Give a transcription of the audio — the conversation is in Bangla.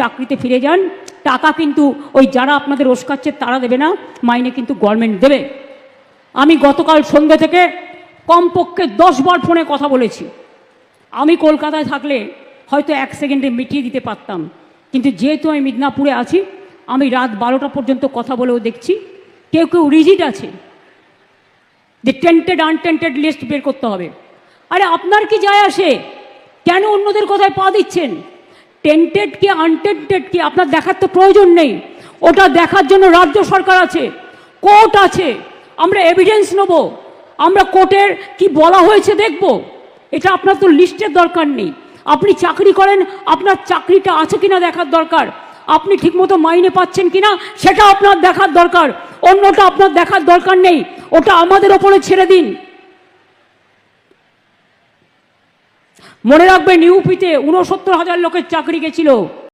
চাকরিতে ফিরে যান। টাকা কিন্তু ওই যারা আপনাদের ওস্কাচ্ছে তারা দেবে না, মাইনে কিন্তু গভর্নমেন্ট দেবে। আমি গতকাল সন্ধ্যে থেকে কমপক্ষে 10 বার ফোনে কথা বলেছি। আমি কলকাতায় থাকলে হয়তো 1 সেকেন্ডে মিটিয়ে দিতে পারতাম, কিন্তু যেহেতু আমি মিদনাপুরে আছি, আমি রাত 12টা পর্যন্ত কথা বলেও দেখছি কেউ কেউ রিজিড আছে যে টেন্টেড আনটেন্টেড লিস্ট বের করতে হবে। আরে আপনার কি যায় আসে? কেন অন্যদের কথায় পা দিচ্ছেন? টেন্টেড কি আনটেন্টেড কি আপনার দেখার তো প্রয়োজন নেই। ওটা দেখার জন্য রাজ্য সরকার আছে, কোর্ট আছে, আমরা এভিডেন্স নেব, আমরা কোর্টের কি বলা হয়েছে দেখব। এটা আপনার তো লিস্টের দরকার নেই। আপনি চাকরি করেন, আপনার চাকরিটা আছে কিনা দেখার দরকার, আপনি ঠিকমতো মাইনে পাচ্ছেন কিনা সেটা আপনার দেখার দরকার, অন্যটা আপনার দেখার দরকার নেই। ওটা আমাদের ওপরে ছেড়ে দিন। মনে রাখবেন, ইউপিতে 69,000 লোকের চাকরি গেছিল।